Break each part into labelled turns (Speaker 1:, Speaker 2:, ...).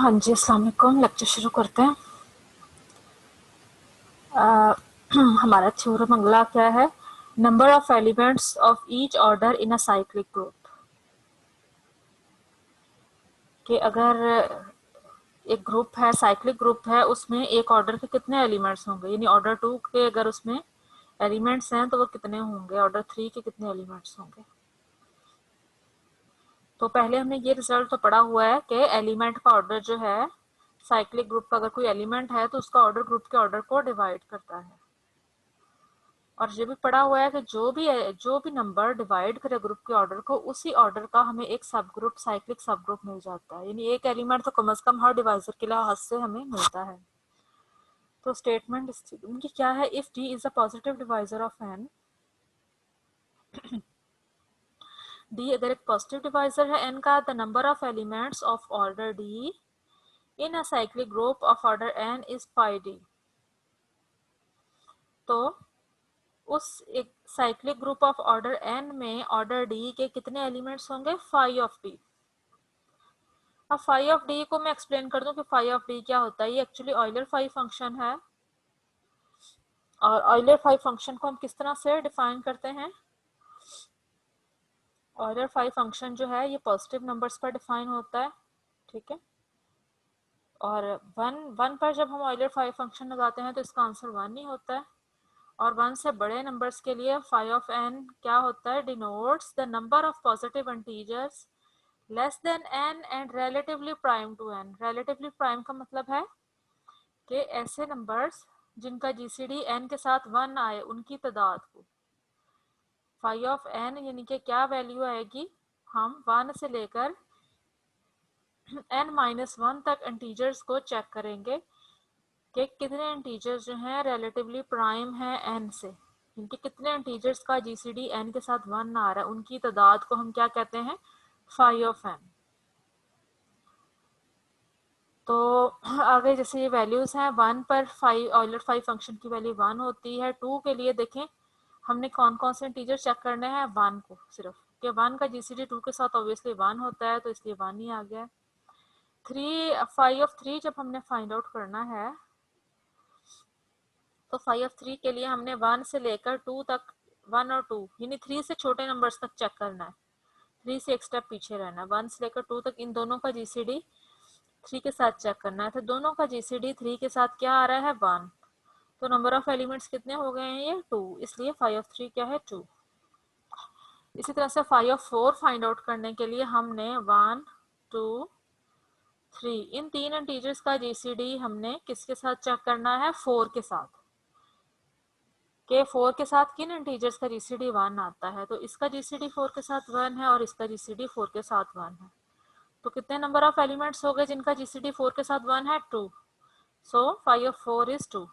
Speaker 1: हाँ जी, अस्सलाम वालेकुम। लेक्चर शुरू करते हैं। हमारा थ्योरम अगला क्या है? Number of elements of each order in a cyclic group. कि अगर एक ग्रुप है, साइक्लिक ग्रुप है, उसमें एक ऑर्डर के कितने एलिमेंट्स होंगे, यानी ऑर्डर 2 के अगर उसमें एलिमेंट्स हैं तो वो कितने होंगे, ऑर्डर 3 के कितने एलिमेंट्स होंगे। तो पहले हमने ये रिजल्ट तो पढ़ा हुआ है कि एलिमेंट का ऑर्डर जो है, साइक्लिक ग्रुप का अगर कोई एलिमेंट है तो उसका ऑर्डर ग्रुप के ऑर्डर को डिवाइड करता है। और ये भी पढ़ा हुआ है कि जो भी नंबर डिवाइड करे ग्रुप के ऑर्डर को, उसी ऑर्डर का हमें एक सब ग्रुप, साइक्लिक सब ग्रुप मिल जाता है। यानी एक एलिमेंट तो कम से कम हर डिवाइजर के लिहाज से हमें मिलता है। तो स्टेटमेंट उनकी क्या है? If d is a positive divisor of n, d अगर एक पॉजिटिव डिवाइजर है एन का, the number of elements of order d in a cyclic group of order n is phi d. तो उस एक cyclic group of order n में order d के कितने एलिमेंट्स होंगे? Phi of d. अब फाई ऑफ डी को मैं एक्सप्लेन कर दूं कि फाई ऑफ डी क्या होता है। ये एक्चुअली ऑयलर फाई फंक्शन है, और ऑयलर फाई फंक्शन को हम किस तरह से डिफाइन करते हैं? ऑयलर फाई फंक्शन जो है ये पॉजिटिव नंबर्स पर डिफाइन होता है, ठीक है। और वन पर जब हम ऑयलर फाई फंक्शन लगाते हैं तो इसका आंसर 1 ही होता है। और 1 से बड़े नंबर्स के लिए फाई ऑफ एन क्या होता है? Denotes the number of positive integers less than n and relatively prime to n. Relatively prime का मतलब है कि ऐसे नंबर्स जिनका जीसीडी एन के साथ 1 आए, उनकी तादाद को। फाई ऑफ एन यानी कि क्या वैल्यू आएगी? हम 1 से लेकर n-1 तक इंटीजर्स को चेक करेंगे कि कितने इंटीजर्स जो हैं रिलेटिवली प्राइम है n से, इनके कितने इंटीजर्स का जीसीडी n के साथ 1 आ रहा है, उनकी तादाद को हम क्या कहते हैं? Phi of n। तो आगे जैसे ये वैल्यूज हैं, 1 पर फाई ऑयलर फाई फंक्शन की वैल्यू 1 होती है। 2 के लिए देखें हमने कौन कौन से इंटीजर चेक करने हैं? 1 को सिर्फ, कि 1 का जीसीडी 2 के साथ ऑब्वियसली 1 होता है, तो इसलिए 1 ही आ गया। 3 फाई ऑफ 3 जब हमने फाइंड आउट करना है तो फाई ऑफ 3 के लिए हमने 1 से लेकर 2 तक, 1 और 2 यानी 3 से छोटे नंबर्स तक चेक करना है। 3 से एक स्टेप पीछे रहना है। 1 से लेकर 2 तक इन दोनों का जीसीडी 3 के साथ चेक करना है। तो दोनों का जीसीडी 3 के साथ क्या आ रहा है? 1। तो नंबर ऑफ एलिमेंट्स कितने हो गए हैं? ये 2, इसलिए फाई ऑफ 3 क्या है? 2। इसी तरह से फाई ऑफ 4 फाइंड आउट करने के लिए हमने 1, 2, 3 इन 3 इंटीजर्स का जीसीडी हमने किसके साथ चेक करना है? 4 के साथ। के 4 के साथ किन इंटीजर्स का जीसीडी 1 आता है? तो इसका जीसीडी 4 के साथ 1 है और इसका जीसीडी 4 के साथ 1 है। तो कितने नंबर ऑफ एलिमेंट्स हो गए जिनका जीसीडी 4 के साथ 1 है? 2। So phi of 4 is 2।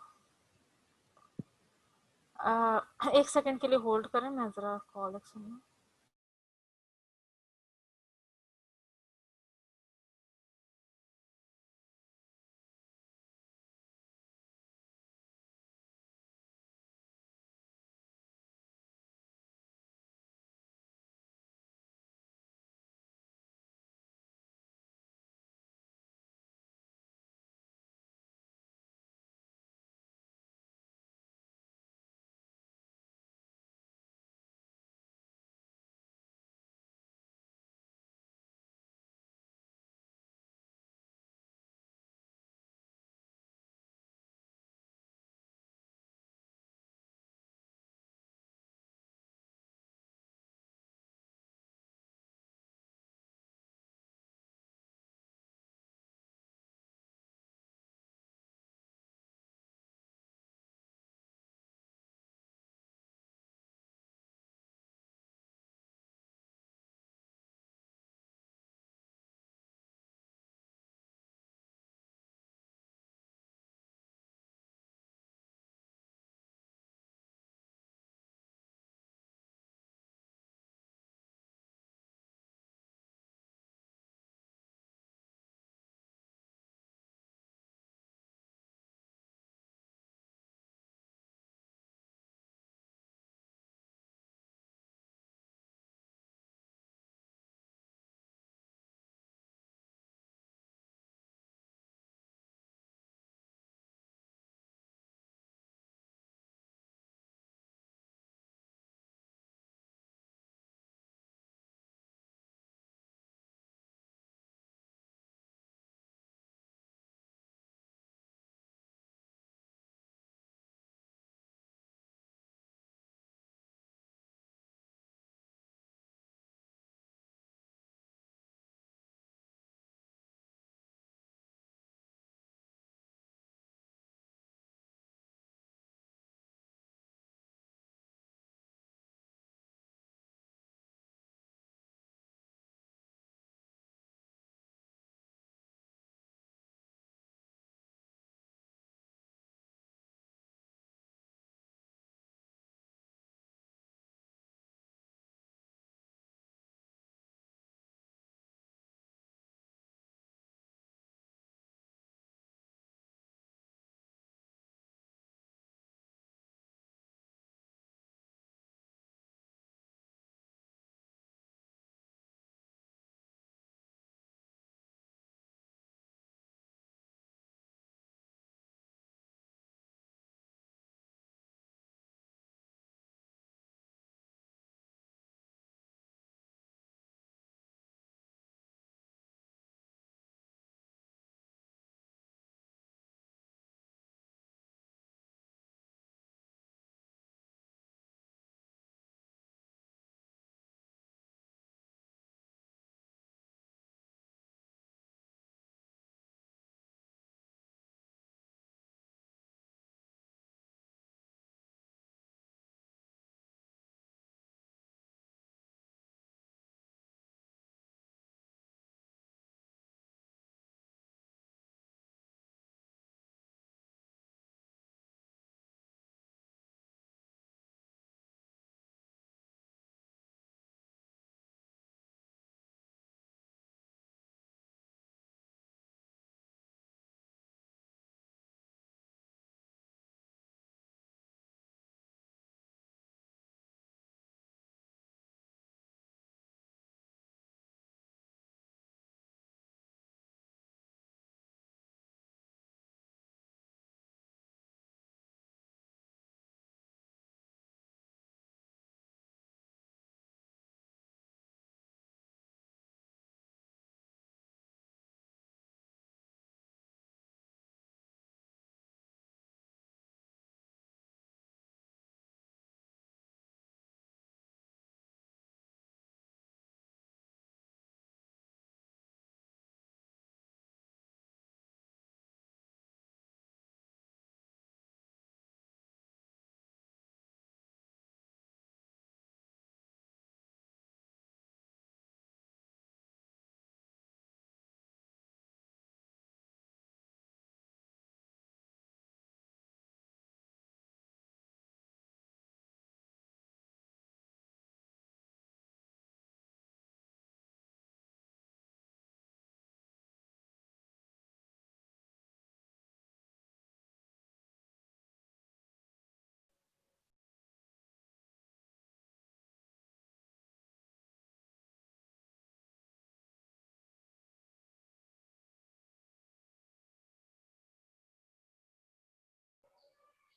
Speaker 1: एक सेकंड के लिए होल्ड करें, मैं जरा कॉल सुनूं।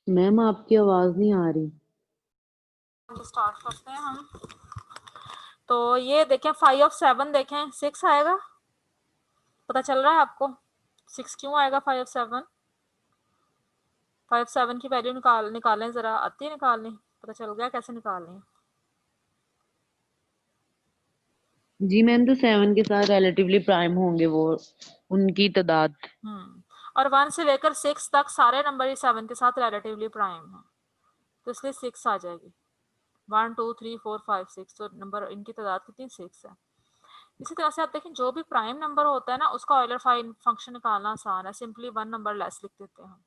Speaker 2: मैम आपकी आवाज नहीं आ रही।
Speaker 1: स्टार्ट करते हैं हम। तो ये देखें 5 ऑफ 7 देखें 6 आएगा, पता चल रहा है आपको 6 क्यों आएगा? 5 ऑफ 7, 5 7 की वैल्यू निकालें जरा, आती है निकालनी? पता चल गया कैसे निकालनी है?
Speaker 2: जी मैम, तो 7 के साथ रिलेटिवली प्राइम होंगे वो, उनकी तादाद।
Speaker 1: और 1 से लेकर 6 तक सारे नंबर ही 7 के साथ रिलेटिवली प्राइम है, तो इसलिए 6 आ जाएगी। 1 2 3 4 5 6, तो नंबर इनकी तादाद कितनी? 6 है। इसी तरह से आप देखें जो भी प्राइम नंबर होता है ना उसका ऑयलर फंक्शन निकालना आसान है, सिंपली 1 नंबर लेस लिख देते हैं हम।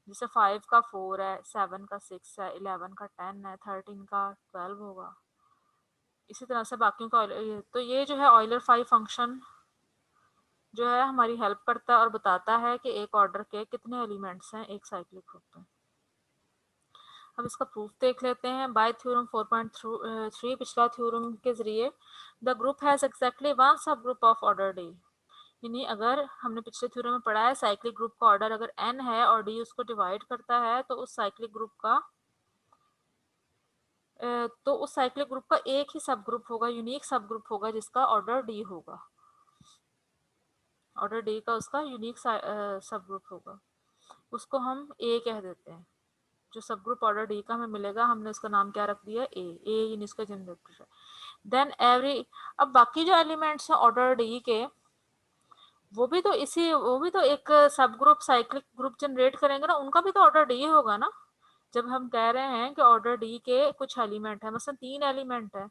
Speaker 1: जैसे 5 का 4 है, 7 का 6 है, 11 का 10 है, 13 का 12 होगा। इसी तरह से बाकियों का तो ये जो है ऑयलर फंक्शन जो है हमारी हेल्प करता है और बताता है कि एक ऑर्डर के कितने एलिमेंट्स हैं एक साइक्लिक ग्रुप में। अब इसका प्रूफ देख लेते हैं बाय थ्योरम 4.3, पिछला थ्योरम के जरिए। The group has exactly one सब ग्रुप ऑफ ऑर्डर डी, यानी अगर हमने पिछले थ्योरम में पढ़ा है साइक्लिक ग्रुप का ऑर्डर अगर n है और d उसको डिवाइड करता है तो उस साइक्लिक ग्रुप का एक ही सब ग्रुप होगा, यूनिक सब ग्रुप होगा जिसका ऑर्डर d होगा। ऑर्डर d का उसका यूनिक सब ग्रुप होगा, उसको हम a कह देते हैं। जो सब ग्रुप ऑर्डर डी का हमें मिलेगा हमने उसका नाम क्या रख दिया? ए यानी इसका जनरेटर है। देन अब बाकी जो एलिमेंट्स हैं ऑर्डर डी के वो भी तो एक सब ग्रुप साइक्लिक ग्रुप जनरेट करेंगे ना, उनका भी तो ऑर्डर डी होगा ना। जब हम कह रहे हैं कि ऑर्डर डी के कुछ एलिमेंट है, मतलब 3 एलिमेंट है,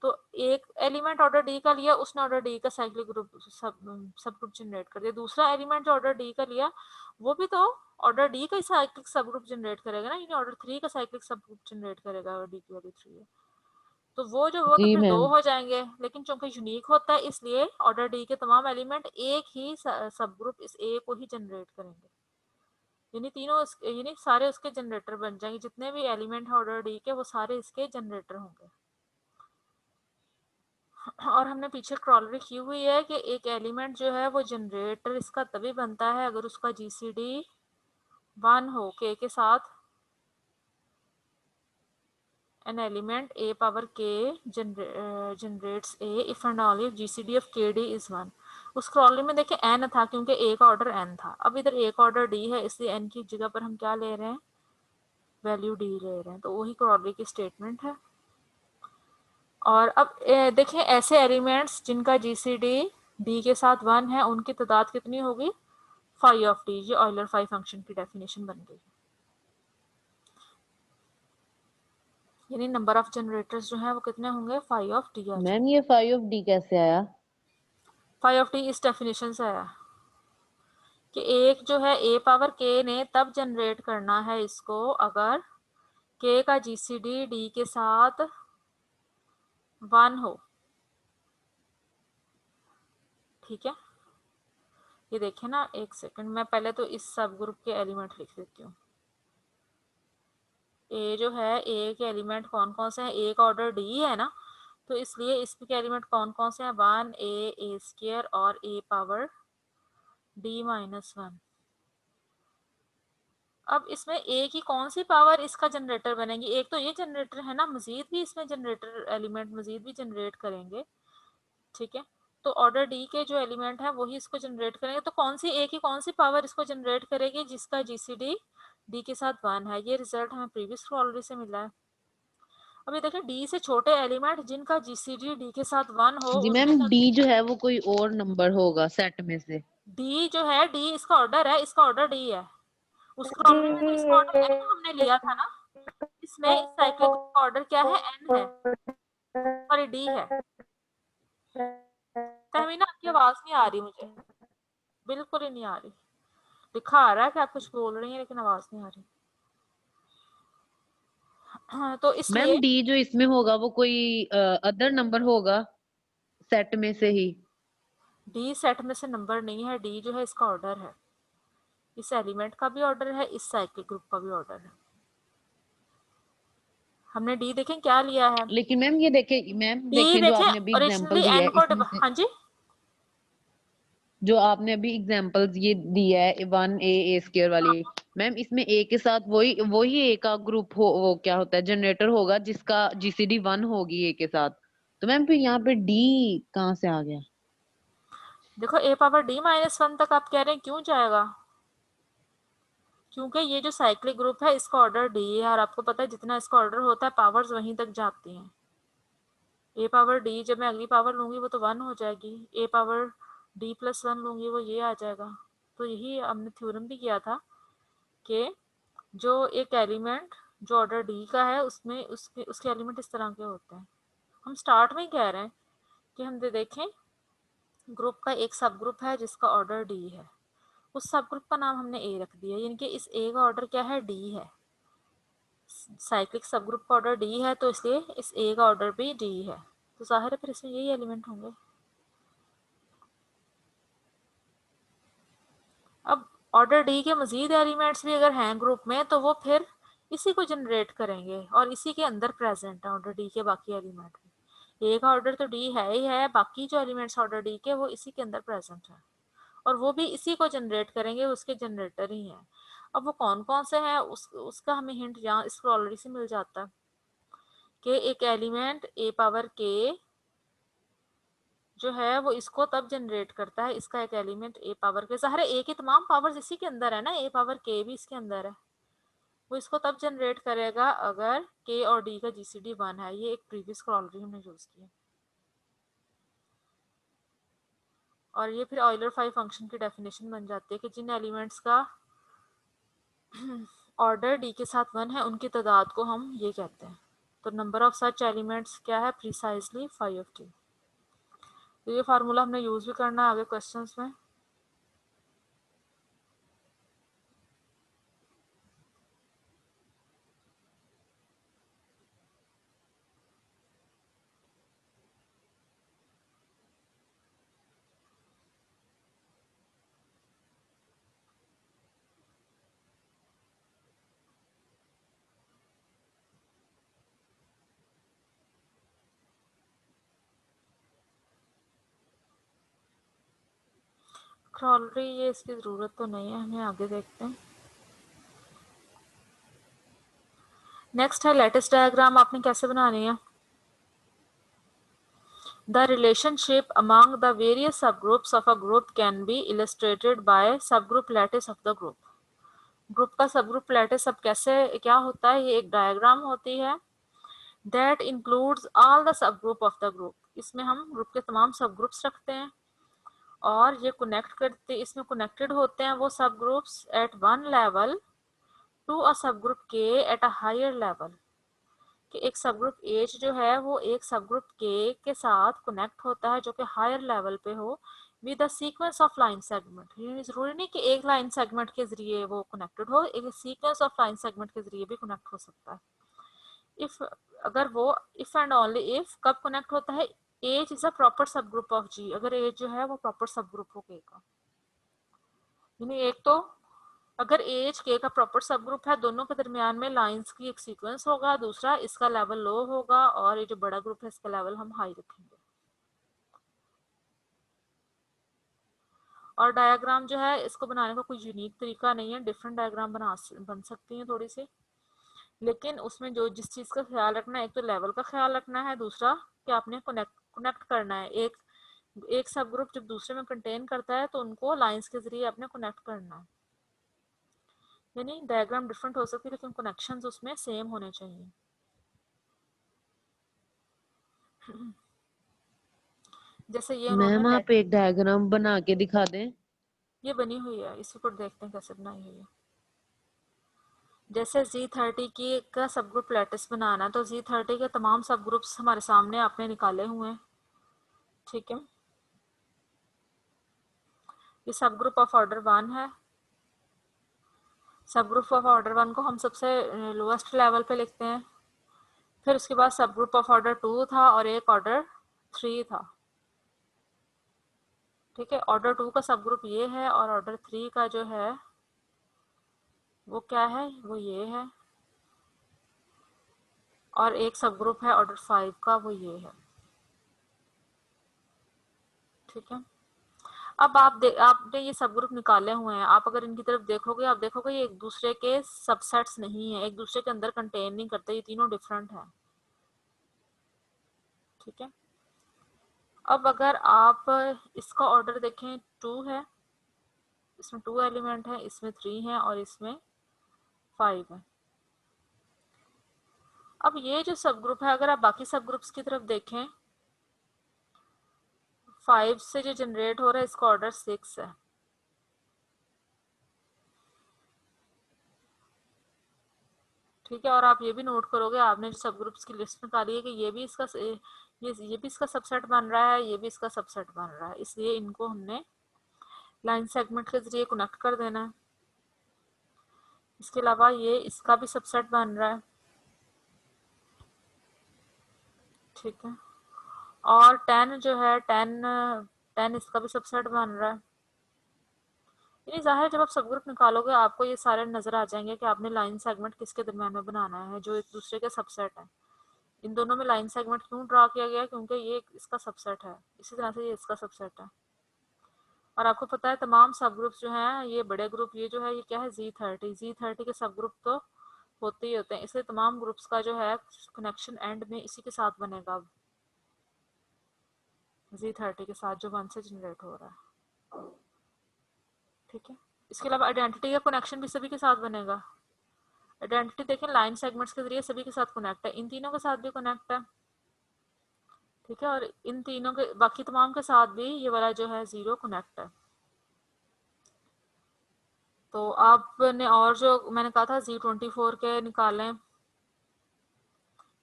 Speaker 1: तो एक एलिमेंट ऑर्डर डी का लिया उसने ऑर्डर डी का साइक्लिक ग्रुप सब ग्रुप जनरेट कर दिया। दूसरा एलिमेंट जो ऑर्डर डी का लिया वो भी तो ऑर्डर डी का साइक्लिक सब ग्रुप जनरेट करेगा ना, यानी ऑर्डर 3 का साइक्लिक सब ग्रुप जनरेट करेगा और डी की वैल्यू 3 है। तो वो तो
Speaker 2: जी
Speaker 1: फिर 2
Speaker 2: मैम।
Speaker 1: हो जाएंगे, लेकिन चूंकि यूनिक होता है इसलिए ऑर्डर डी के तमाम एलिमेंट एक ही सब ग्रुप इस ए को ही जनरेट करेंगे, यानी सारे उसके जनरेटर बन जाएंगे। जितने भी एलिमेंट है ऑर्डर डी के वो सारे इसके जनरेटर होंगे। और हमने पीछे क्रॉलरी की हुई है कि एक एलिमेंट जो है वो जनरेटर इसका तभी बनता है अगर उसका जीसीडी 1 हो के साथ an element a power k generates a if and only if gcd of kd is 1। उस क्रॉलरी में देखिए n था क्योंकि a का ऑर्डर n था, अब इधर a का ऑर्डर d है इसलिए n की जगह पर हम क्या ले रहे हैं? वैल्यू d ले रहे हैं, तो वही क्रॉलरी की स्टेटमेंट है। और अब देखिए ऐसे एलिमेंट्स जिनका जीसीडी d के साथ 1 है उनकी तादाद कितनी होगी? Phi of d। ये ऑयलर फाई फंक्शन की डेफिनेशन बन गई, यानी नंबर ऑफ जनरेटर्स जो है वो कितने होंगे? फाई ऑफ d आ
Speaker 2: मैम
Speaker 1: जाएंगे।
Speaker 2: ये 5 ऑफ डी कैसे आया?
Speaker 1: फाई ऑफ d इस डेफिनेशन से आया कि एक जो है a पावर k ने तब जनरेट करना है इसको अगर k का जीसीडी d के साथ 1 हो। ठीक है, ये देखें ना, एक सेकंड, मैं पहले तो इस सब ग्रुप के एलिमेंट लिख देती हूँ। ए जो है ए के एलिमेंट कौन कौन से हैं? ए का ऑर्डर डी है ना, तो इसलिए इसके एलिमेंट कौन कौन से हैं? 1 ए स्क्वायर और ए पावर डी माइनस 1। अब इसमें ए की कौन सी पावर इसका जनरेटर बनेगी? एक तो ये जनरेटर है ना, मजीद भी इसमें जनरेटर एलिमेंट मजीद भी जनरेट करेंगे। ठीक है, तो ऑर्डर डी के जो एलिमेंट है वही इसको जनरेट करेंगे, तो कौन सी ए की कौन सी पावर इसको जनरेट करेगी? जिसका जीसीडी डी के साथ 1 है। ये रिजल्ट हमें प्रीवियस ऑलरेडी से मिला है। अभी देखिए डी से छोटे एलिमेंट जिनका जीसीडी डी के साथ 1 हो
Speaker 2: जी मैम,
Speaker 1: उनकी
Speaker 2: डी जो है वो कोई और नंबर होगा सेट में से।
Speaker 1: डी जो है डी इसका ऑर्डर है, इसका ऑर्डर डी है। उस प्रॉब्लम में तो इसका ऑर्डर एन हमने लिया था ना, इसमें इस साइक्लिक का ऑर्डर क्या है? एन है, सॉरी डी है। तहमीना आपकी आवाज नहीं आ रही मुझे, बिल्कुल ही नहीं आ रही। लिखा आ रहा है कि आप कुछ बोल रही हैं लेकिन आवाज नहीं आ रही। हाँ, तो इसलिए
Speaker 2: मैम डी जो इसमें होगा वो कोई अदर नंबर होगा सेट में से ही।
Speaker 1: डी सेट में से नंबर नहीं है, डी जो है इसका ऑर्डर है, इस एलिमेंट का भी ऑर्डर है, इस साइक्लिक ग्रुप का भी ऑर्डर है। हमने डी देखें क्या लिया है?
Speaker 2: लेकिन मैम ये देखें,
Speaker 1: डी
Speaker 2: जो
Speaker 1: देखें
Speaker 2: आपने अभी एग्जांपल
Speaker 1: ओरिजिनली
Speaker 2: दिया
Speaker 1: एन
Speaker 2: है
Speaker 1: को
Speaker 2: इसमें से,
Speaker 1: हाँ जी,
Speaker 2: जो आपने अभी एग्जांपल्स ये दिया है 1 ए स्क्वायर वाली, मैम इसमें ए के साथ वही वही ए का ग्रुप हो, वो क्या होता है, जनरेटर होगा जिसका जीसीडी 1 होगी ए के साथ। तो मैम फिर यहाँ पे डी कहाँ से आ गया?
Speaker 1: देखो a पावर d माइनस 1 तक आप कह रहे हैं क्यों जाएगा, क्योंकि ये जो साइक्लिक ग्रुप है इसका ऑर्डर डी है, और आपको पता है जितना इसका ऑर्डर होता है पावर्स वहीं तक जाती हैं। ए पावर डी जब मैं अगली पावर लूंगी वो तो 1 हो जाएगी, ए पावर डी प्लस 1 लूंगी वो ये आ जाएगा। तो यही हमने थ्योरम भी किया था कि जो एक एलिमेंट जो ऑर्डर डी का है उसमें उसके उसके एलिमेंट इस तरह के होते हैं। हम स्टार्ट में ही कह रहे हैं कि हम देखें ग्रुप का एक सब ग्रुप है जिसका ऑर्डर डी है, उस सब ग्रुप का नाम हमने ए रख दिया, यानी कि इस ए का ऑर्डर क्या है, डी है। साइक्लिक सब ग्रुप का ऑर्डर डी है तो इसलिए इस ए का ऑर्डर भी डी है, तो जाहिर है फिर इसमें यही एलिमेंट होंगे। अब ऑर्डर डी के मजीद एलिमेंट्स भी अगर हैं ग्रुप में तो वो फिर इसी को जनरेट करेंगे और इसी के अंदर प्रेजेंट है ऑर्डर डी के बाकी एलिमेंट भी। ए का ऑर्डर तो डी है ही है, बाकी जो एलिमेंट्स ऑर्डर डी के वो इसी के अंदर प्रेजेंट है और वो भी इसी को जनरेट करेंगे, उसके जनरेटर ही हैं। अब वो कौन कौन से हैं उसका हमें हिंट यहाँ इस क्रोलरी से मिल जाता है कि एक एलिमेंट ए पावर के जो है वो इसको तब जनरेट करता है, इसका एक एलिमेंट ए पावर के, ज़ाहिर है ए की तमाम पावर्स इसी के अंदर है ना, ए पावर के भी इसके अंदर है, वो इसको तब जनरेट करेगा अगर के और डी का जीसीडी 1 है। ये एक प्रीवियस क्रोलरी हमने यूज की और ये फिर ऑयलर 5 फंक्शन की डेफिनेशन बन जाती है कि जिन एलिमेंट्स का ऑर्डर डी के साथ 1 है उनकी तादाद को हम ये कहते हैं। तो नंबर ऑफ सच एलिमेंट्स क्या है, प्रिसाइजली 5 तो ये फार्मूला हमने यूज भी करना है आगे क्वेश्चंस में। क्रॉलरी ये इसकी ज़रूरत तो नहीं है, हमें आगे देखते हैं। नेक्स्ट है लैटिस डायग्राम, आपने कैसे बनानी है। The relationship among the various subgroups of a group can be illustrated by subgroup lattice of the group. Group का सबग्रुप लैटिस अब कैसे क्या होता है, ये एक डायग्राम होती है that includes all the subgroup of the group। इसमें हम ग्रुप के तमाम सबग्रुप्स रखते हैं और ये कनेक्ट करते, इसमें कनेक्टेड होते हैं वो subgroups at one level to a subgroup के एट अ हायर लेवल। कि एक सबग्रुप एच जो है वो एक सबग्रुप के साथ कनेक्ट होता है जो कि हायर लेवल पे हो with a sequence of line segment. जरूरी नहीं कि एक लाइन सेगमेंट के जरिए वो कनेक्टेड हो, एक सीक्वेंस ऑफ लाइन सेगमेंट के जरिए भी कनेक्ट हो सकता है। इफ अगर वो इफ एंड ओनली इफ कब कनेक्ट होता है, एच इज अ प्रॉपर सब ग्रुप ऑफ जी, अगर एच जो है वो प्रॉपर सब ग्रुप हो के का, यानी एक तो अगर एच के का प्रॉपर सब ग्रुप है दोनों के दरमियान में लाइंस की एक सीक्वेंस होगा, दूसरा इसका लेवल लो होगा और ये जो बड़ा ग्रुप है इसका लेवल हम हाई रखेंगे। और डायग्राम जो है इसको बनाने का कोई यूनिक तरीका नहीं है, डिफरेंट डायग्राम बन सकती हैं थोड़ी सी, लेकिन उसमें जो जिस चीज़ का ख्याल रखना है, एक तो लेवल का ख्याल रखना है, दूसरा कि आपने कनेक्ट करना है। एक सब ग्रुप जब दूसरे में कंटेन करता है तो उनको लाइंस के जरिए आपने कनेक्ट करना है, यानी डायग्राम डिफरेंट हो सकती है लेकिन कनेक्शंस उसमें सेम होने चाहिए। जैसे ये उन्होंने
Speaker 2: मैम आप एक डायग्राम बना के दिखा दें।
Speaker 1: ये बनी हुई है, इसी को देखते हैं कैसे बनाई हुई है। जैसे Z30 की का सब ग्रुप लैटिस बनाना है तो Z30 के तमाम सब ग्रुप्स हमारे सामने आपने निकाले हुए हैं, ठीक है। ये सब ग्रुप ऑफ ऑर्डर 1 है, सब ग्रुप ऑफ ऑर्डर 1 को हम सबसे लोएस्ट लेवल पे लिखते हैं, फिर उसके बाद सब ग्रुप ऑफ ऑर्डर 2 था और एक ऑर्डर 3 था, ठीक है। ऑर्डर 2 का सब ग्रुप ये है और ऑर्डर 3 का जो है वो क्या है, वो ये है, और एक सब ग्रुप है ऑर्डर 5 का, वो ये है, ठीक है। अब आपने ये सब ग्रुप निकाले हुए हैं, आप अगर इनकी तरफ देखोगे, आप देखोगे ये एक दूसरे के सबसेट्स नहीं है, एक दूसरे के अंदर कंटेन नहीं करते, ये तीनों डिफरेंट है। ठीक है, अब अगर आप इसका ऑर्डर देखें, 2 है, इसमें 2 एलिमेंट है, इसमें 3 है और इसमें 5 है। अब ये जो सब ग्रुप है, अगर आप बाकी सब ग्रुप्स की तरफ देखें, 5 से जो जनरेट हो रहा है इसका ऑर्डर 6 है। ठीक है, और आप ये भी नोट करोगे, आपने जो सब ग्रुप्स की लिस्ट निकाली है कि ये भी इसका सबसेट बन रहा है, ये भी इसका सबसेट बन रहा है, इसलिए इनको हमने लाइन सेगमेंट के जरिए कनेक्ट कर देना है। इसके अलावा ये इसका भी सबसेट बन रहा है। ठीक है, और 10 जो है, 10 इसका भी सबसेट बन रहा है। ये जाहिर, जब आप सब ग्रुप निकालोगे आपको ये सारे नजर आ जाएंगे कि आपने लाइन सेगमेंट किसके दरम्यान में बनाना है, जो एक दूसरे के सबसेट है। इन दोनों में लाइन सेगमेंट क्यों ड्रा किया गया है, क्योंकि ये इसका सबसेट है, इसी तरह से ये इसका सबसेट है। और आपको पता है तमाम सब ग्रुप जो हैं, ये बड़े ग्रुप, ये जो है ये क्या है, Z30 के सब ग्रुप तो होते ही होते हैं, इसलिए तमाम ग्रुप्स का जो है कनेक्शन एंड में इसी के साथ बनेगा। अब Z30 के साथ जो 1 से जनरेट हो रहा है। ठीक है, इसके अलावा आइडेंटिटी का कनेक्शन भी सभी के साथ बनेगा। आइडेंटिटी देखें, लाइन सेगमेंट्स के जरिए सभी के साथ कनेक्ट है, इन तीनों के साथ भी कनेक्ट है। ठीक है, और इन तीनों के बाकी तमाम के साथ भी ये वाला जो है 0 कनेक्ट है। तो आपने और जो मैंने कहा था Z24 के निकालें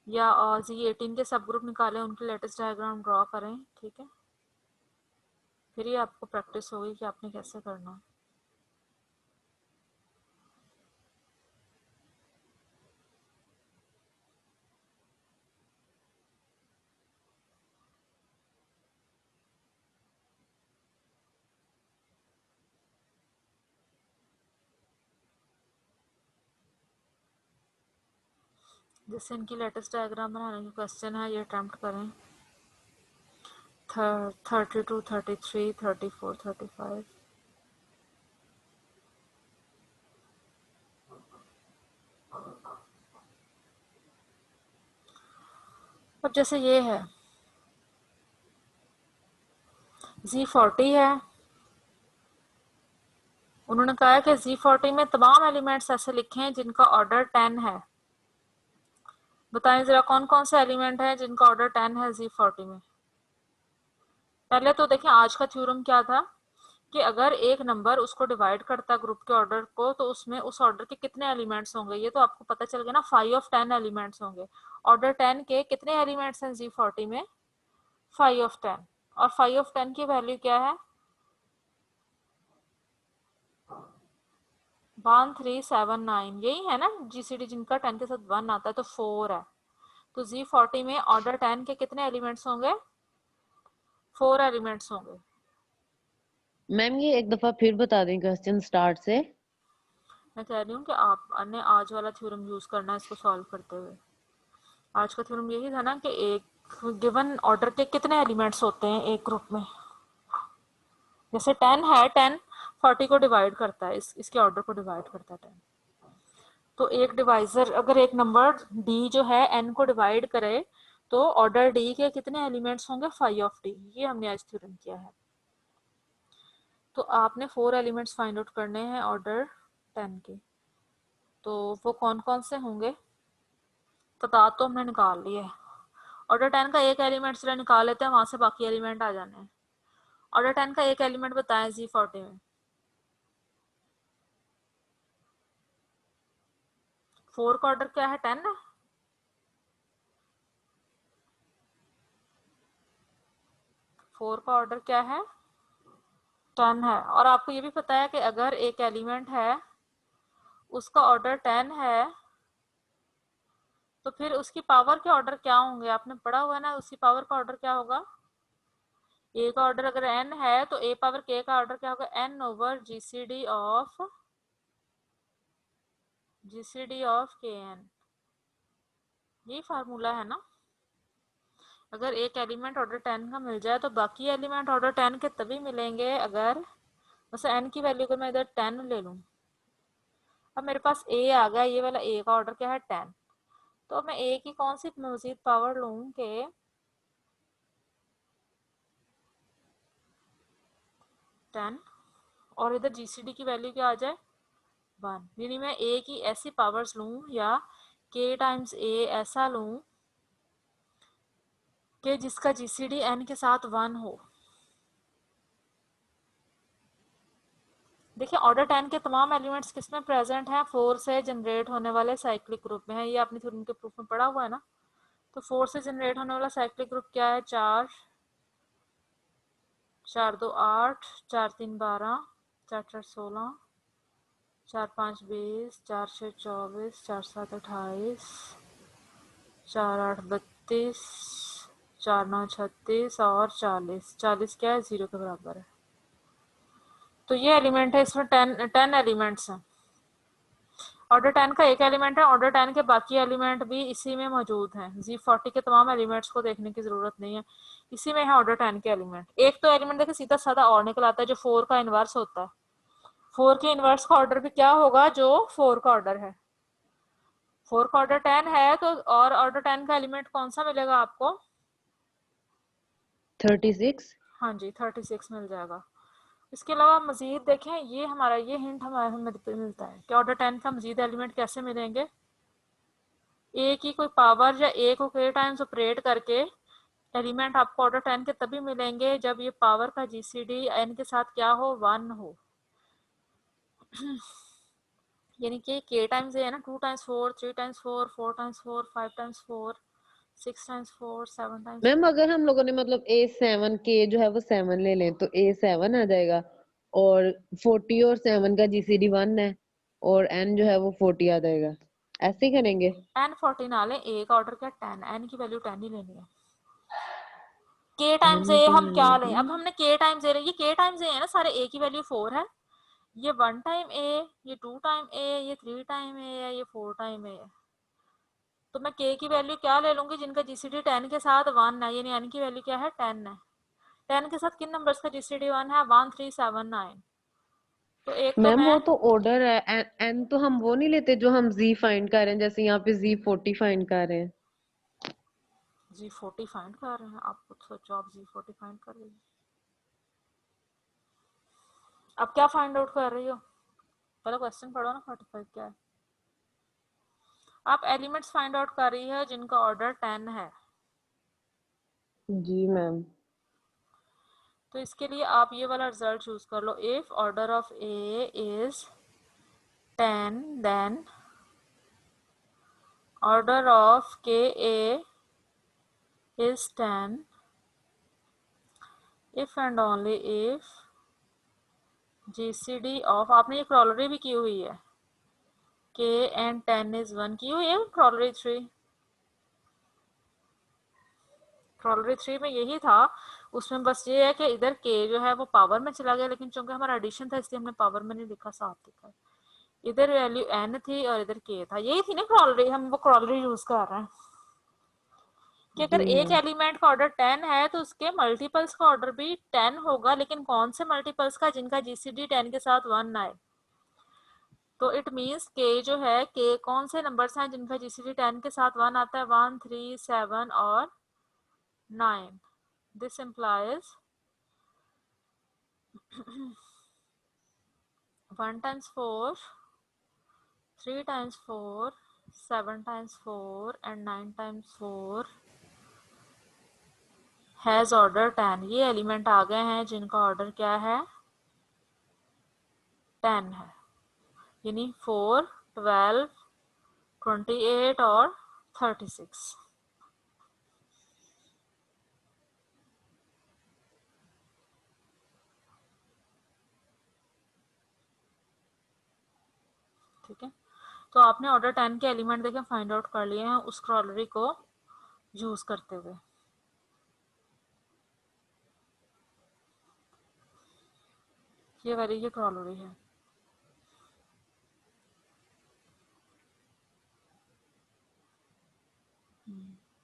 Speaker 1: या Z18 के सब ग्रुप निकालें, उनकी लेटेस्ट डायग्राम ड्रॉ करें। ठीक है, फिर ही आपको प्रैक्टिस होगी कि आपने कैसे करना है। जैसे इनकी लेटेस्ट डायग्राम बनाने की क्वेश्चन है, ये अटेम्प्ट करें। 32, 33, 34, 35। अब जैसे ये है, Z40 है, उन्होंने कहा है कि Z40 में तमाम एलिमेंट्स ऐसे लिखे हैं जिनका ऑर्डर 10 है। बताएं जरा कौन कौन से एलिमेंट हैं जिनका ऑर्डर 10 है Z40 में। पहले तो देखें, आज का थ्योरम क्या था कि अगर एक नंबर उसको डिवाइड करता ग्रुप के ऑर्डर को, तो उसमें उस ऑर्डर के कितने एलिमेंट्स होंगे, ये तो आपको पता चल गया ना, 5 ऑफ 10 एलिमेंट्स होंगे। ऑर्डर 10 के कितने एलिमेंट्स हैं Z40 में, 5 ऑफ 10, और 5 ऑफ 10 की वैल्यू क्या है, 1379। यही है ना जीसीडी जिनका 10 के साथ 1 आता है, तो 4 है। तो Z40 में ऑर्डर 10 के कितने एलिमेंट्स होंगे, 4 एलिमेंट्स होंगे।
Speaker 2: मैम ये एक दफा फिर बता दें क्वेश्चन स्टार्ट से।
Speaker 1: मैं कह रही हूँ कि आपने आज वाला थ्योरम यूज करना है इसको सॉल्व करते हुए। आज का थ्योरम यही था ना कि एक गिवन ऑर्डर के कितने एलिमेंट्स होते हैं एक ग्रुप में। जैसे 10 है, 10 40 को डिवाइड करता है, इसके ऑर्डर को डिवाइड करता है 10। तो एक डिवाइजर अगर एक नंबर d जो है n को डिवाइड करे, तो ऑर्डर d के कितने एलिमेंट्स होंगे, 5 ऑफ d। ये हमने आज थ्योरम किया है। तो आपने 4 एलिमेंट्स फाइंड आउट करने हैं ऑर्डर 10 के। तो वो कौन कौन से होंगे, तादाद तो हमने निकाल ली है। ऑर्डर 10 का एक एलिमेंट जरा निकाल लेते हैं, वहां से बाकी एलिमेंट आ जाने हैं। ऑर्डर 10 का एक एलिमेंट बताएं Z40 में। 4 का ऑर्डर क्या है, 10 है। 4 का ऑर्डर क्या है, 10 है। और आपको ये भी पता है कि अगर एक एलिमेंट है उसका ऑर्डर 10 है, तो फिर उसकी पावर के ऑर्डर क्या होंगे, आपने पढ़ा हुआ है ना, उसकी पावर का ऑर्डर क्या होगा। ए का ऑर्डर अगर n है तो a पावर k का ऑर्डर क्या होगा, n over GCD of kn। यही फार्मूला है ना। अगर एक एलिमेंट ऑर्डर 10 का मिल जाए तो बाकी एलिमेंट ऑर्डर 10 के तभी मिलेंगे अगर, वैसे n की वैल्यू को मैं इधर 10 ले लूँ। अब मेरे पास a आ गया, ये वाला a का ऑर्डर क्या है 10। तो मैं a की कौन सी मजीद पावर लूँ कि 10 और इधर जीसीडी की वैल्यू क्या आ जाए 1, यानी मैं a की ऐसी पावर्स लूँ या k टाइम्स a ऐसा लूँ कि जिसका जीसीडी n के साथ 1 हो। देखिए ऑर्डर 10 के तमाम एलिमेंट्स किसमें प्रेजेंट हैं, 4 से जनरेट होने वाले साइक्लिक ग्रुप में है। ये आपने थ्योरम के प्रूफ में पढ़ा हुआ है ना। तो 4 से जनरेट होने वाला साइक्लिक ग्रुप क्या है, 4, 4 2 8, 4 3 12, 4 4 16, 4 5 20, 4 6 24, 4 7 28, 4 8 32, 4 9 36 और 40। 40 क्या है, 0 के बराबर है। तो ये एलिमेंट है, इसमें 10 एलिमेंट्स हैं। ऑर्डर 10 का एक एलिमेंट है, ऑर्डर 10 के बाकी एलिमेंट भी इसी में मौजूद हैं। Z40 के तमाम एलिमेंट्स को देखने की जरूरत नहीं है, इसी में है ऑर्डर 10 के एलिमेंट। एक तो एलिमेंट देखिए सीधा साधा और निकल आता है जो 4 का इनवर्स होता है। 4 के इनवर्स का ऑर्डर भी क्या होगा, जो 4 का ऑर्डर है। 4 का ऑर्डर 10 है तो और ऑर्डर 10 का एलिमेंट कौन सा मिलेगा आपको,
Speaker 2: 36।
Speaker 1: हाँ जी 36 मिल जाएगा। इसके अलावा मजीद देखें, ये हमारा ये हिंट हमारे हमें मिलता है कि ऑर्डर 10 का मजीद एलिमेंट कैसे मिलेंगे। ए की कोई पावर या ए को के टाइम्स ऑपरेट करके एलिमेंट आपको ऑर्डर 10 के तभी मिलेंगे जब ये पावर का जीसीडी एन के साथ क्या हो, 1 हो। यानी कि के टाइम्स ए है ना, 2 times 4, 3 times 4, 4 times 4, 5 times 4, 6 times 4, 7 times
Speaker 2: ma'am
Speaker 1: 4।
Speaker 2: अगर हम लोगों ने मतलब A7 के जो है वो 7 ले लें तो A7 आ जाएगा, और 40 और 7 का GCD 1 है, और N जो है वो 40 आ जाएगा। ऐसे ही करेंगे।
Speaker 1: एन 14 ना लें, ए का ऑर्डर क्या 10, एन की वैल्यू 10 ही लेनी है। के टाइम्स
Speaker 2: N
Speaker 1: ए
Speaker 2: की
Speaker 1: हम क्या लें,
Speaker 2: वैल्यू
Speaker 1: अब हमने के टाइम्स ए, ये के टाइम्स ए है ना, सारे ए की वैल्यू 4 है। ये 1 टाइम ए, ये 2 टाइम ए, ये 3 टाइम ए है, ये 4 टाइम ए है। तो मैं के की वैल्यू क्या ले लूंगी, जिनका जीसीडी 10 के साथ 1 है, यानी एन की वैल्यू क्या है 10 है। 10 के साथ किन नंबर्स का जीसीडी 1 है, 1 3 7 9। तो एक तो
Speaker 2: मैम
Speaker 1: मैं
Speaker 2: वो तो ऑर्डर है। N तो हम वो नहीं लेते जो हम Z फाइंड कर रहे हैं, जैसे यहाँ पे Z40 फाइंड कर रहे हैं।
Speaker 1: Z40 फाइंड कर रहे हैं, आप खुद सोचो, आप Z40 फाइंड कर रही हो, अब क्या फाइंड आउट कर रही हो, पहले क्वेश्चन पढ़ो ना 45 क्या है। आप एलिमेंट्स फाइंड आउट कर रही है जिनका ऑर्डर 10 है।
Speaker 2: जी मैम।
Speaker 1: तो इसके लिए आप ये वाला रिजल्ट चूज कर लो, if order of a is 10 then order of k a is 10 if and only if GCD of, आपने ये क्रॉलरी भी की हुई है, k and 10 is 1 की हुई है क्रॉलरी 3। क्रॉलरी 3 में यही था, उसमें बस ये है कि इधर k जो है वो पावर में चला गया, लेकिन चूंकि हमारा एडिशन था इसलिए हमने पावर में नहीं लिखा, साफ लिखा है। इधर वैल्यू n थी और इधर k था, यही थी ना क्रॉलरी, हम वो क्रॉलरी यूज कर रहे हैं कि अगर
Speaker 2: जी
Speaker 1: एक
Speaker 2: मैम।
Speaker 1: एलिमेंट का ऑर्डर 10 है तो उसके मल्टीपल्स का ऑर्डर भी 10 होगा, लेकिन कौन से मल्टीपल्स का, जिनका जीसीडी 10 के साथ 1 आए। तो इट मीन्स के जो है, के कौन से नंबर्स हैं जिनका जीसीडी 10 के साथ 1 आता है, 1 3 7 और 9। This implies 1 times 4, 3 times 4, 7 times 4 and 9 times 4 has order 10। ये एलिमेंट आ गए हैं जिनका ऑर्डर क्या है 10 है, यानी 4, 12, 28 और 36। ठीक है, तो आपने ऑर्डर 10 के एलिमेंट देखे फाइंड आउट कर लिए हैं उस क्रॉलरी को यूज करते हुए। ये वाली ये क्रॉलरी है।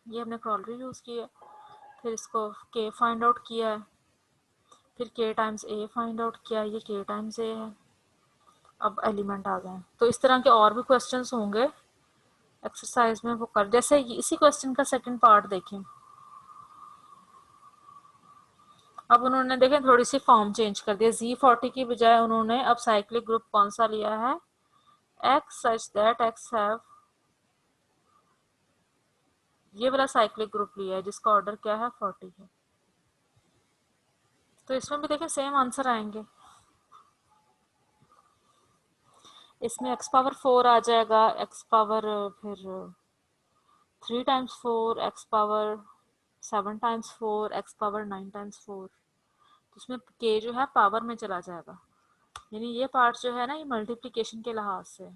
Speaker 1: ये हमने क्रॉलरी यूज की है। फिर इसको के फाइंड आउट किया है, फिर के टाइम्स ए फाइंड आउट किया, ये के टाइम्स ए है, अब एलिमेंट आ गए। तो इस तरह के और भी क्वेश्चंस होंगे एक्सरसाइज में, वो कर, जैसे इसी क्वेश्चन का सेकंड पार्ट देखें। अब उन्होंने देखें थोड़ी सी फॉर्म चेंज कर दिया, Z40 की बजाय उन्होंने अब साइक्लिक ग्रुप कौन सा लिया है, X such that X have, ये वाला साइक्लिक ग्रुप लिया है जिसका ऑर्डर क्या है 40 है। तो इसमें भी देखें सेम आंसर आएंगे। इसमें x पावर 4 आ जाएगा, x पावर फिर 3 times 4, x power 7 times 4, x power 9 times 4। तो इसमें k जो है पावर में चला जाएगा, यानी ये पार्ट जो है ना ये मल्टीप्लिकेशन के लिहाज से,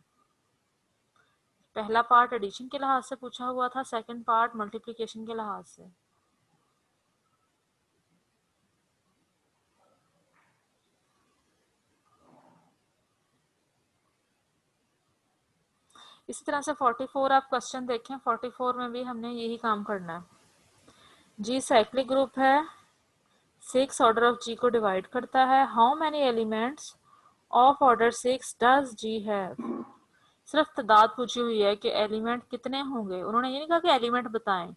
Speaker 1: पहला पार्ट एडिशन के लिहाज से पूछा हुआ था, सेकंड पार्ट मल्टीप्लिकेशन के लिहाज से। इसी तरह से 44 आप क्वेश्चन देखें, 44 में भी हमने यही काम करना है। जी साइक्लिक ग्रुप है, 6 ऑर्डर ऑफ जी को डिवाइड करता है। How many elements of order 6 does G have. सिर्फ तादाद पूछी हुई है कि एलिमेंट कितने होंगे, उन्होंने ये नहीं कहा कि एलिमेंट बताएं।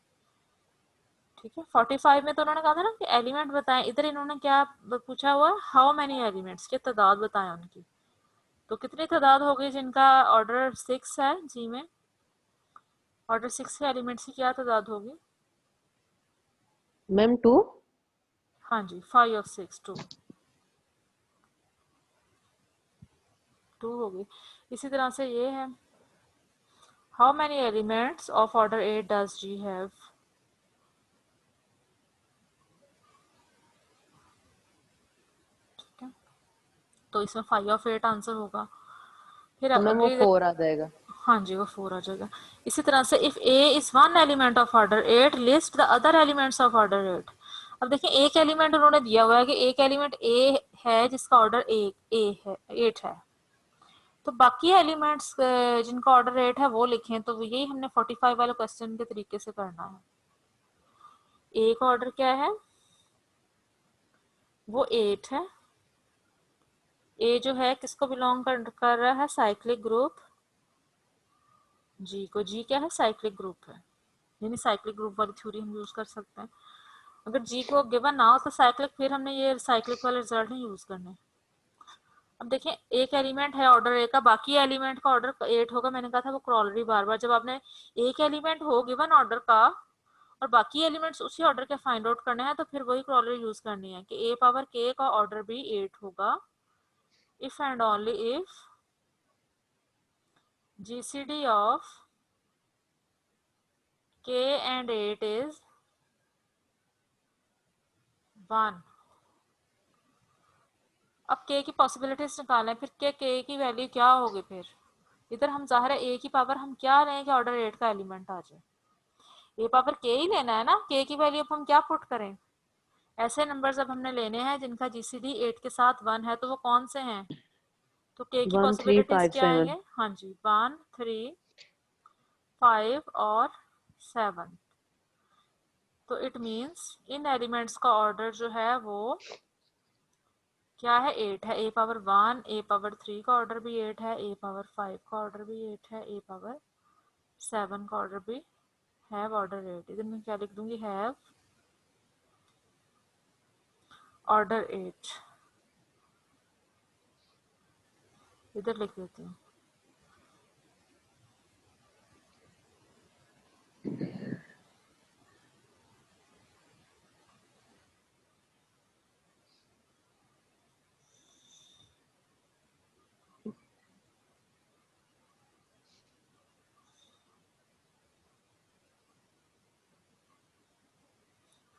Speaker 1: ठीक है, 45 में तो उन्होंने कहा था ना कि एलिमेंट बताएं, इधर इन्होंने क्या पूछा हुआ, हाउ मैनी एलिमेंट्स, के तादाद बताएं उनकी। तो कितनी तादाद होगी जिनका ऑर्डर 6 है जी में, ऑर्डर 6 के एलिमेंट्स की क्या तादाद होगी?
Speaker 2: मैम 2।
Speaker 1: हाँ जी, 5 और 6 2 होगी। इसी तरह से ये है, how many elements of order 8 does G have. ठीक है, तो इसमें 5 ऑफ 8 आंसर होगा। फिर
Speaker 2: तो मैम वो
Speaker 1: अगली,
Speaker 2: 4 आ जाएगा।
Speaker 1: हाँ जी वो 4 आ जाएगा। इसी तरह से if A is one element of order 8 list the other elements of order 8। अब देखिए एक एलिमेंट उन्होंने दिया हुआ है कि एक एलिमेंट ए है जिसका ऑर्डर ए है 8 है, तो बाकी एलिमेंट्स जिनका ऑर्डर 8 है वो लिखें। तो यही हमने 45 वाले क्वेश्चन के तरीके से करना है। ए का ऑर्डर क्या है, वो 8 है। ए जो है किसको बिलोंग कर रहा है, साइक्लिक ग्रुप जी को। जी क्या है, साइक्लिक ग्रुप है, यानी साइक्लिक ग्रुप वाली थ्योरी हम यूज कर सकते हैं। अगर जी को गिवन ना हो तो साइक्लिक, फिर हमने ये साइक्लिक वाले रिजल्ट नहीं यूज करने। अब देखें एक एलिमेंट है ऑर्डर ए का, बाकी एलिमेंट का ऑर्डर 8 होगा, मैंने कहा था वो क्रॉलरी बार बार, जब आपने एक एलिमेंट हो गिवन ऑर्डर का और बाकी एलिमेंट्स उसी ऑर्डर के फाइंड आउट करने हैं, तो फिर वही क्रॉलरी यूज करनी है कि ए पावर के का ऑर्डर भी 8 होगा if and only if GCD of के एंड 8 इज 1। अब के की पॉसिबिलिटीज निकालें, फिर के की वैल्यू क्या होगी। फिर इधर हम जाहिर है ए की पावर हम क्या लें कि ऑर्डर 8 का एलिमेंट आ जाए, ए पावर के ही लेना है ना, के की वैल्यू अब हम क्या पुट करें। ऐसे नंबर्स अब हमने लेने हैं जिनका जीसीडी 8 के साथ 1 है, तो वो कौन से हैं। तो के की
Speaker 2: 1 3
Speaker 1: पॉसिबिलिटीज
Speaker 2: 5
Speaker 1: क्या
Speaker 2: 7।
Speaker 1: आएंगे, हाँ जी 1 3 5 और 7। तो इट मीन्स इन एलिमेंट्स का ऑर्डर जो है वो क्या है, 8 है। ए पावर 1 ए पावर 3 का ऑर्डर भी 8 है, ए पावर 5 का ऑर्डर भी 8 है, ए पावर 7 का ऑर्डर भी हैव ऑर्डर 8। इधर मैं क्या लिख दूंगी, हैव ऑर्डर 8, इधर लिख देती हूँ।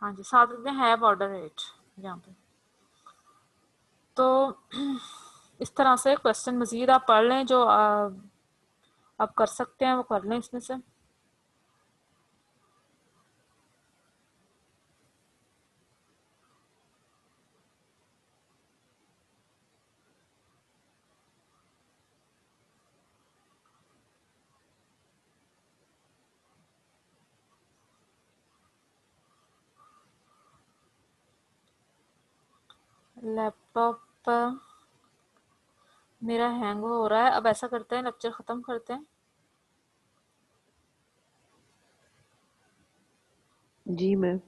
Speaker 1: हाँ जी, साथ में हैव ऑर्डर 8 यहाँ पे। तो इस तरह से क्वेश्चन मजीद आप पढ़ लें, जो आप कर सकते हैं वो कर लें इसमें से। लैपटॉप मेरा हैंग हो रहा है। अब ऐसा करते हैं, लेक्चर खत्म करते हैं।
Speaker 2: जी मैम।